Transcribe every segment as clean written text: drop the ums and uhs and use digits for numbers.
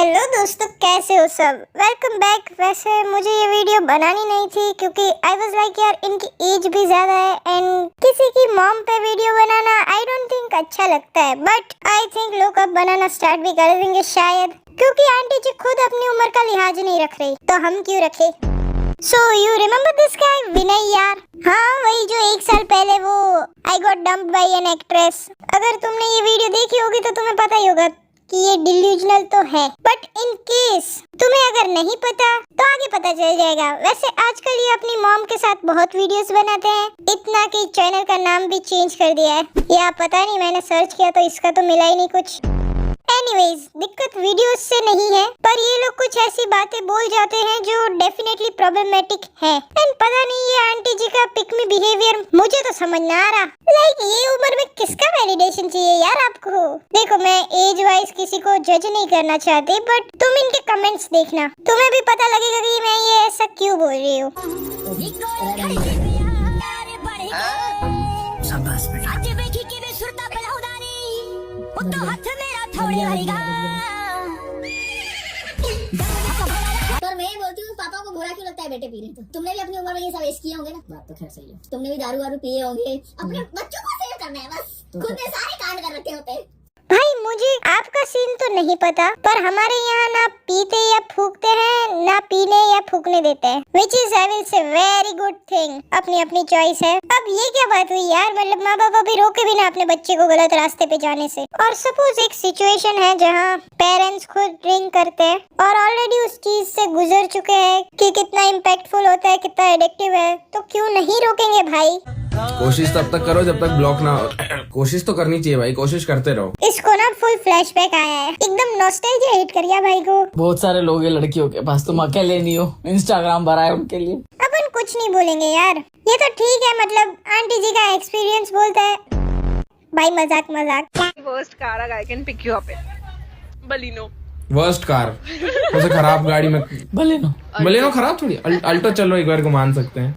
Hello दोस्तों, कैसे हो सब। Welcome back. वैसे मुझे ये वीडियो बनानी नहीं थी क्योंकि आई वाज लाइक यार इनकी एज भी ज्यादा है एंड किसी की मॉम पे video banana I don't think अच्छा लगता है। बट आई थिंक लोग अब बनाना स्टार्ट भी कर देंगे शायद, क्योंकि आंटी जी खुद अपनी उम्र का लिहाज नहीं रख रही तो हम क्यों रखे। So you remember this guy Vinay यार? हाँ वही जो 1 साल पहले वो I got dumped by an actress. अगर तुमने ये वीडियो देखी होगी तो तुम्हें पता ही होगा कि ये डिल्यूजनल तो है, बट इन केस तुम्हें अगर नहीं पता तो आगे पता चल जाएगा। वैसे आजकल ये अपनी मॉम के साथ बहुत वीडियोस बनाते हैं, इतना कि चैनल का नाम भी चेंज कर दिया है। या पता नहीं, मैंने सर्च किया तो इसका तो मिला ही नहीं कुछ। एनीवेज, दिक्कत वीडियोस से नहीं है, पर ये लोग कुछ ऐसी बातें बोल जाते हैं जो डेफिनेटली प्रॉब्लमेटिक है। एंड पता नहीं ये आंटी जी का पिक मी बिहेवियर मुझे तो समझ ना आ रहा। लाइक ये उम्र में किसका वैलिडेशन चाहिए यार आपको। देखो मैं एज वाइज किसी को जज नहीं करना चाहती, बट तुम इनके कमेंट्स देखना, तुम्हें भी पता लगेगा कि मैं ये ऐसा क्यों बोल रही हूँ। पर मैं बोलती हूँ पापा को बुरा क्यों लगता है बेटे पीने? तो तुमने भी अपनी उम्र में ये सब ऐश किए होंगे ना। बात तो खैर सही है, तुमने भी दारू वारू पिए होंगे। अपने बच्चों को सेव करना है बस, खुद ने सारे कांड कर रखे होते हैं। भाई मुझे आपका सीन तो नहीं पता, पर हमारे यहाँ ना पीते या फूकते हैं, ना पीने या फूकने देते हैं, which is I will say very good thing। अपनी अपनी चॉइस है। अब ये क्या बात हुई यार, मतलब माँ बाप भी रोके भी ना अपने बच्चे को गलत रास्ते पे जाने से। और सपोज एक सिचुएशन है जहाँ पेरेंट्स खुद ड्रिंक करते हैं और ऑलरेडी उस चीज से गुजर चुके हैं कि कितना इम्पैक्टफुल होता है, कितना एडिक्टिव है, तो क्यों नहीं रोकेंगे भाई। कोशिश तब तक करो जब तक ब्लॉक ना हो। कोशिश तो करनी चाहिए भाई, कोशिश करते रहो। इसको ना फुल फ्लैशबैक आया है, एकदम नॉस्टैल्जिया हिट कर गया भाई को। बहुत सारे लोग हैं लड़कियों के पास, तुम अकेले नहीं हो। इंस्टाग्राम भरा है उनके लिए। अपन कुछ नहीं बोलेंगे यार, ये तो ठीक है, मतलब आंटी जी का एक्सपीरियंस बोलता है। भाई मजाक मजाक। Worst car a guy can pick you up in. Baleno. Worst car सबसे खराब गाड़ी में बलेनो खराब थोड़ी। अल्टो चलो एक बार को मान सकते हैं।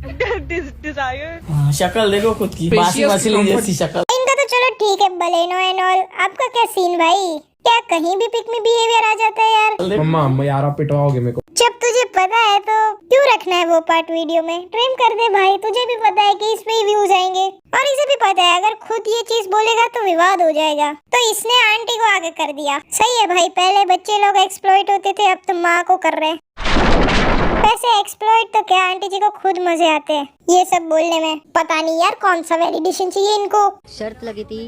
Desire. शक्ल देखो खुद की, बासी मछली जैसी शक्ल। इनका तो चलो ठीक है, बलेनो एंड ऑल। आपका क्या सीन भाई? क्या कहीं भी पिक में बिहेवियर आ जाता है यार? मम्मा यार आप पिटवाओगे मेरे को। जब तुझे पता है तो क्यों रखना है वो पार्ट वीडियो में? ट्रिम कर दे भाई, तुझे भी पता है कि इस पे ही व्यूज आएंगे और इसे भी पता है अगर खुद ये चीज बोलेगा तो विवाद हो जाएगा, तो इसने आंटी को आगे कर दिया। सही है भाई, पहले बच्चे लोग एक्सप्लॉइट होते थे, अब तो माँ को कर रहे हैं। वैसे एक्सप्लॉइट तो क्या, आंटी जी को खुद मजे आते हैं ये सब बोलने में। पता नहीं यार कौन सा वैलिडेशन चाहिए इनको। शर्त लगी थी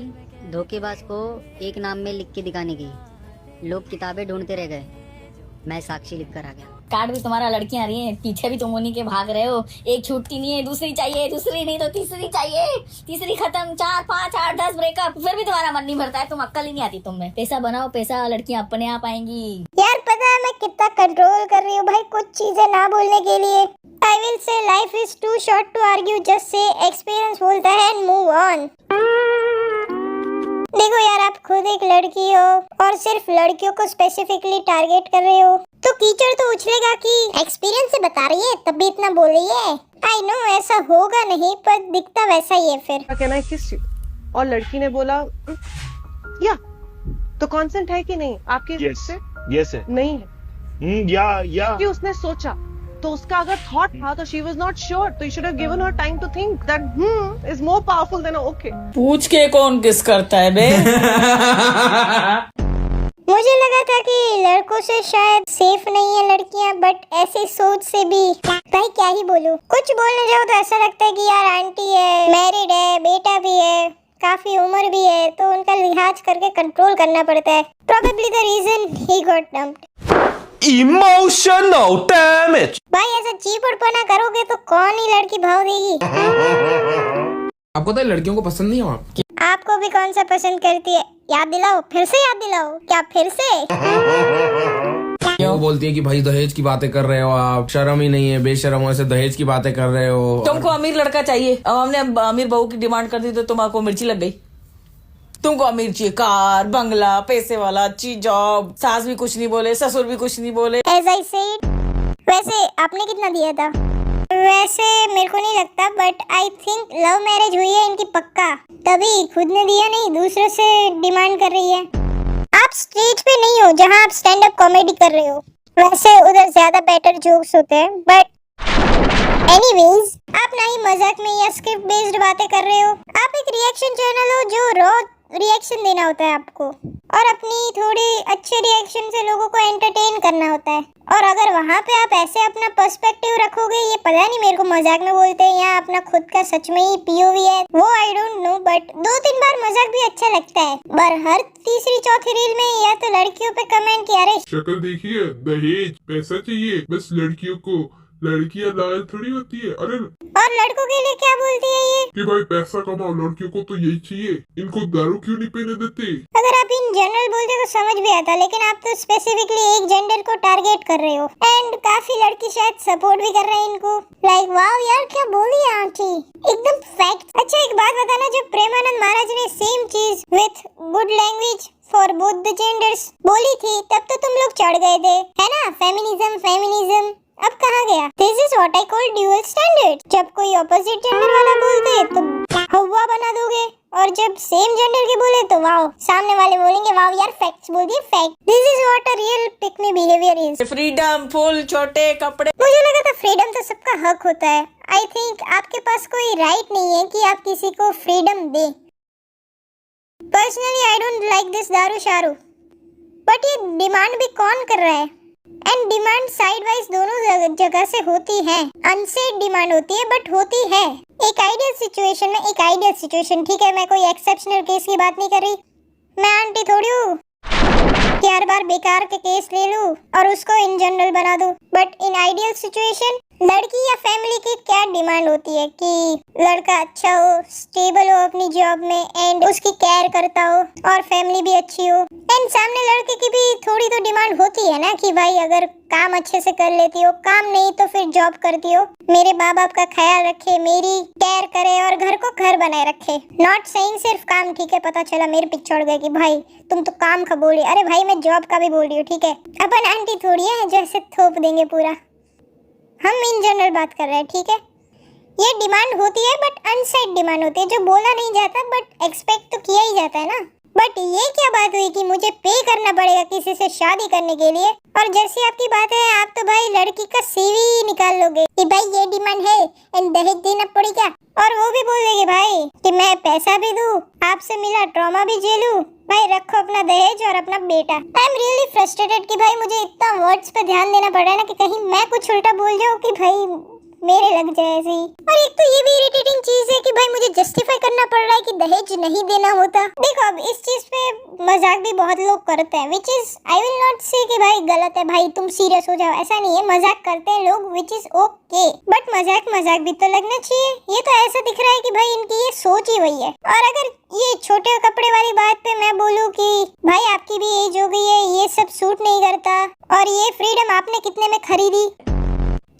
धोखेबाज को एक नाम में लिख के दिखाने की, लोग किताबें ढूंढते रह गए, मैं साक्षी लिख कर आ गया। कार्ड भी तुम्हारा लड़कियां आ रही हैं, पीछे भी तुम उन्हीं के भाग रहे हो। एक छूटती नहीं है, दूसरी चाहिए, दूसरी नहीं तो तीसरी चाहिए, तीसरी खत्म, 4 5 8 10 ब्रेकअप, फिर भी तुम्हारा मन नहीं भरता है। तुम अक्ल ही नहीं आती तुम में। पैसा बनाओ पैसा, लड़कियां अपने आप आएंगी। यार पता है मैं कितना कंट्रोल कर रही हूँ भाई कुछ चीजें ना बोलने के लिए। I will say life is too short to argue, just say experience बोलता है एंड मूव ऑन। देखो यार, आप खुद एक लड़की हो और सिर्फ लड़कियों को स्पेसिफिकली टारगेट कर रहे हो, तो कीचड़ तो उछलेगा कि एक्सपीरियंस से बता रही है तब भी इतना बोल रही है। आई नो ऐसा होगा नहीं, पर दिखता वैसा ही है फिर। Can I kiss you? और लड़की ने बोला या तो कॉन्सेंट है कि नहीं आपके Yes. से? Yes है। नहीं है या कि उसने सोचा, तो उसका अगर थॉट था तो शी वाज नॉट श्योर, तो you should have given her time to think that is more powerful than okay. पूछ के कौन किस करता है बे? मुझे लगा था कि लड़कों से शायद सेफ नहीं है लड़कियां, बट ऐसी सोच से भी भाई क्या ही बोलूं। कुछ बोलने जाओ तो ऐसा लगता है कि यार आंटी है, मैरिड है, बेटा भी है, काफी उम्र भी है, तो उनका लिहाज करके कंट्रोल करना पड़ता है। Probably the reason he got dumped. Emotional damage. भाई ऐसा चीपड़पना करोगे तो कौन ही लड़की भाव देगी? आपको तो लड़कियों को पसंद नहीं हो आप? आपको भी कौन सा पसंद करती है? याद दिलाओ, फिर से याद दिलाओ। क्या फिर से? वो बोलती है कि भाई दहेज की बातें कर रहे हो आप, शर्म ही नहीं है, बेशरम हो, ऐसे दहेज की बातें कर रहे हो। तुमको अमीर लड़का चाहिए, अब हमने अमीर बहू की डिमांड कर दी तो तुम्हारा मिर्ची लग गई। तुमको अमीर चाहिए, कार, बंगला, पैसे वाला, अच्छी जॉब, सास भी कुछ नहीं बोले, ससुर भी कुछ नहीं बोले। As I said, वैसे आपने कितना दिया था? वैसे मेरे को नहीं लगता, but I think love marriage हुई है इनकी पक्का, तभी खुद ने दिया नहीं दूसरों से डिमांड कर रही है। आप आप स्टेज पे नहीं हो जहाँ आप स्टैंड अप कॉमेडी कर रहे हो। वैसे उधर ज्यादा बेटर जोक्स होते हैं, बट एनीवेज आप ना ही मजाक में या स्क्रिप्ट बेस्ड बातें कर रहे हो। आप एक रिएक्शन चैनल हो जो रॉ रिएक्शन देना होता है आपको, और अपनी थोड़ी अच्छे रिएक्शन से लोगों को एंटरटेन करना होता है। और अगर वहाँ पे आप ऐसे अपना पर्सपेक्टिव रखोगे, ये पता नहीं मेरे को मजाक में बोलते हैं या अपना खुद का सच में ही पीओवी है, वो आई डोंट नो, बट 2-3 बार मजाक भी अच्छा लगता है। पर हर तीसरी चौथी रील में या तो लड़कियों पे कमेंट किया, अरे शक्ल देखिए, दहेज पैसा चाहिए बस लड़कियों को, लड़कियां लायल थोड़ी होती है। अरे और लड़कों के लिए क्या बोलती है ये कि भाई पैसा कमाओ, लड़कियों को तो यही चाहिए, इनको दारू क्यों नहीं पीने देते। अगर आप इन जनरल बोलते तो समझ भी आता, लेकिन आप तो स्पेसिफिकली एक जेंडर को टारगेट कर रहे हो। एंड काफी लड़की शायद सपोर्ट भी कर रहे हैं इनको। लाइक वाओ यार, क्या बोली आंटी, एकदम फैक्ट। अच्छा एक बात बताना, जब प्रेमानंद महाराज ने सेम चीज with good language for both the genders बोली थी, तब तो तुम लोग चढ़ गए थे, है ना, फेमिनिज्म फेमिनिज्म। अब कहाँ गया? This is what I call dual standard. जब कोई ऑपोजिट जेंडर वाला बोलते तो हवा बना दोगे, और जब सेम जेंडर के बोले तो वाओ, सामने वाले बोलेंगे वाओ यार फैक्ट्स बोल दिए, fact. This is what a real pick me behaviour is. Freedom, full छोटे कपड़े। मुझे लगा था फ्रीडम तो सबका हक होता है। आई थिंक आपके पास कोई राइट नहीं है कि आप किसी को freedom they. Personally I don't like this दारू शारू, बट ये डिमांड भी कौन कर रहा है? एंड डिमांड साइड वाइज दोनों जगह से होती है। अनसेड डिमांड होती है बट होती है। एक आइडियल सिचुएशन में, एक आइडियल सिचुएशन, ठीक है, मैं कोई एक्सेप्शनल केस की बात नहीं कर रही। मैं आंटी थोड़ी हूँ कि हर बार बेकार के केस ले लूं और उसको इन जनरल बना दूं। बट इन आइडियल सिचुएशन लड़की या फैमिली की क्या डिमांड होती है कि लड़का अच्छा हो, स्टेबल हो अपनी जॉब में, एंड उसकी केयर करता हो, और फैमिली भी अच्छी हो। एंड सामने लड़के की भी थोड़ी तो डिमांड होती है ना कि भाई अगर काम अच्छे से कर लेती हो, काम नहीं तो फिर जॉब करती हो, मेरे माँ बाप का ख्याल रखे, मेरी केयर करे और घर को घर बनाए रखे। नॉट सेइंग सिर्फ काम, ठीक है, पता चला मेरे पीछे छोड़ गए कि भाई तुम तो काम का बोली, अरे भाई मैं जॉब का भी बोल रही हूँ, ठीक है। अपन आंटी थोड़ी है जैसे थोप देंगे पूरा। हम इन जनरल बात कर रहे हैं, ठीक है। ये डिमांड होती है बट अनसेड डिमांड होती है, जो बोला नहीं जाता बट एक्सपेक्ट तो किया ही जाता है ना। बट ये क्या बात हुई कि मुझे पे करना पड़ेगा किसी से शादी करने के लिए? और जैसी आपकी बात है, आप तो भाई लड़की का सीवी निकाल लोगे कि भाई ये डिमांड है एंड दहेज देना पड़ेगा, और वो भी बोल देंगे भाई कि मैं पैसा भी दूं, आपसे मिला ट्रॉमा भी झेलूं, भाई रखो अपना दहेज और अपना बेटा। आई एम रियली फ्रस्ट्रेटेड कि भाई मुझे इतना वर्ड्स पे ध्यान देना पड़ रहा है ना कि कहीं मैं कुछ उल्टा बोल जाऊं कि भाई मेरे लग जाए ऐसे ही। और एक तो ये भी इरिटेटिंग चीज है कि भाई मुझे जस्टिफाई करना पड़ रहा है कि दहेज नहीं देना होता। देखो अब इस चीज पे मजाक भी बहुत लोग करते हैं, which is I will not से कि भाई गलत है, भाई तुम सीरियस हो जाओ, ऐसा नहीं है। मजाक करते हैं लोग, विच इज ओके, बट मजाक मजाक भी तो लगना चाहिए। ये तो ऐसा दिख रहा है कि भाई इनकी ये सोच ही वही है। और अगर ये छोटे कपड़े वाली बात पे मैं बोलूं कि भाई आपकी भी एज हो गई है, ये सब सूट नहीं करता, और ये फ्रीडम आपने कितने में खरीदी,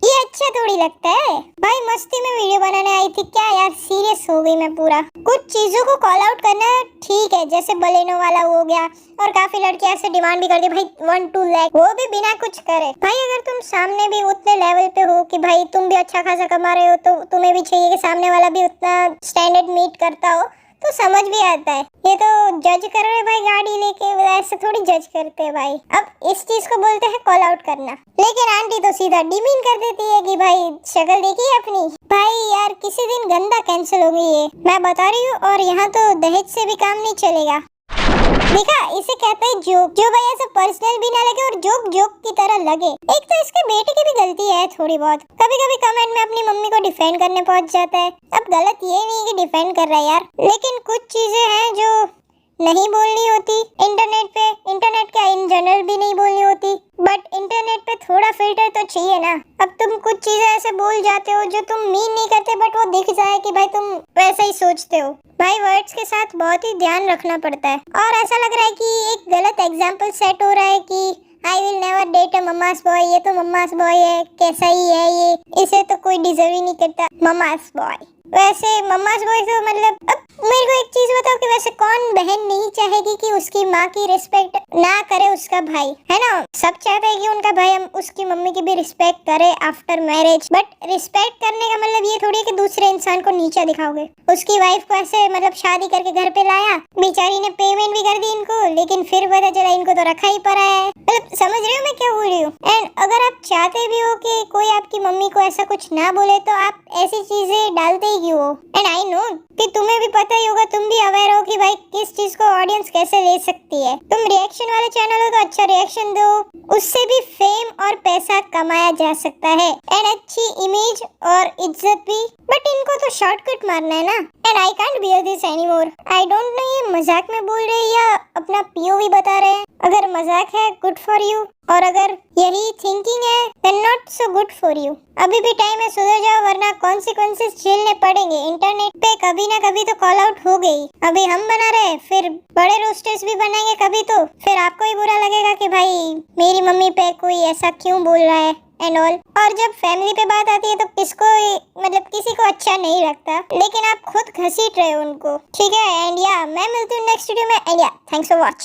ये अच्छा थोड़ी लगता है। भाई मस्ती में वीडियो बनाने आई थी क्या यार, सीरियस हो गई मैं पूरा। कुछ चीजों को कॉल आउट करना ठीक है, जैसे बलेनो वाला हो गया, और काफी लड़कियां ऐसे डिमांड भी करती भाई 1-2 लाख, वो भी बिना कुछ करे। भाई अगर तुम सामने भी उतने लेवल पे हो कि भाई तुम भी अच्छा खासा कमा रहे हो, तो तुम्हें भी चाहिए कि सामने वाला भी उतना स्टैंडर्ड मीट करता हो, तो समझ भी आता है। ये तो जज कर रहे भाई गाड़ी लेके, ऐसे थोड़ी जज करते हैं भाई। अब इस चीज को बोलते हैं कॉल आउट करना, लेकिन आंटी तो सीधा डिमीन कर देती है कि भाई शक्ल देखी है अपनी। भाई यार किसी दिन गंदा कैंसिल हो गई है, मैं बता रही हूँ। और यहाँ तो दहेज से भी काम नहीं चलेगा। देखा, इसे कहते हैं जोक, जो भाई ऐसा पर्सनल भी ना लगे और जोक जोक की तरह लगे। एक तो इसके बेटे की भी गलती है थोड़ी बहुत, कभी कभी कमेंट में अपनी मम्मी को डिफेंड करने पहुंच जाता है। अब गलत ये नहीं कि डिफेंड कर रहा है यार, लेकिन कुछ चीजें हैं जो नहीं बोलनी होती इंटरनेट पे। इंटरनेट क्या, इन जनरल भी नहीं बोलनी होती, बट इंटरनेट पे थोड़ा फिल्टर तो चाहिए ना। अब तुम कुछ चीजें ऐसे बोल जाते हो जो तुम मीन नहीं करते, बट वो दिख जाए कि भाई तुम वैसा ही सोचते हो। भाई वर्ड्स के साथ बहुत ही ध्यान रखना पड़ता है। और ऐसा लग रहा है कि एक गलत एग्जाम्पल सेट हो रहा है कि I will never date a mamma's boy, ये तो मम्मास बॉय है, कैसा ही है ये, इसे तो कोई डिजर्व ही नहीं करता, मम्मास बॉय। वैसे मम्माज बॉय तो मतलब, अब मेरे को एक चीज बताओ कि वैसे कौन बहन नहीं चाहेगी कि उसकी माँ की रिस्पेक्ट ना करे उसका भाई, है ना? सब चाहते हैं कि उनका भाई हम उसकी मम्मी की भी रिस्पेक्ट करे आफ्टर मैरिज, बट रिस्पेक्ट करने का मतलब ये थोड़ी है कि दूसरे इंसान को नीचा दिखाओगे। उसकी वाइफ को ऐसे मतलब शादी करके घर पे लाया, बेचारी ने पेमेंट भी कर दी इनको, लेकिन फिर पता चला इनको तो रखा ही पड़ा है। मतलब समझ रहे हो मैं क्या बोल रही हूँ? एंड अगर आप चाहते भी हो कि कोई आपकी मम्मी को ऐसा कुछ ना बोले तो आप ऐसी चीजें डालते ही क्यों हो? एंड आई नो कि तुम्हें भी पता ही होगा, तुम भी अवेयर हो कि भाई किस चीज को ऑडियंस कैसे ले सकती है। तुम रिएक्शन वाले चैनल हो तो अच्छा रिएक्शन दो, उससे भी फेम और पैसा कमाया जा सकता है एंड अच्छी इमेज और इज्जत भी, बट इनको तो शॉर्टकट मारना है ना। And I can't beer this anymore. I don't know ये मजाक में बोल रहे हैं या अपना पीओवी बता रहे हैं। अगर मजाक है गुड फॉर यू, और अगर यही थिंकिंग है then not so good for you. अभी भी टाइम है, सुधर जाओ वरना कॉन्सिक्वेंसेस झेलने पड़ेंगे। इंटरनेट पे कभी ना कभी तो कॉल आउट हो गई। अभी हम बना रहे, फिर बड़े रोस्टर्स भी बनाएंगे कभी, तो फिर आपको ही बुरा लगेगा कि भाई मेरी मम्मी पे कोई ऐसा क्यों बोल रहा है एंड ऑल। और जब फैमिली पे बात आती है तो किसको मतलब किसी को अच्छा नहीं लगता, लेकिन आप खुद घसीट रहे हो उनको, ठीक है? एंड या मैं मिलती हूँ नेक्स्ट वीडियो में। एंड या थैंक्स फॉर वॉचिंग।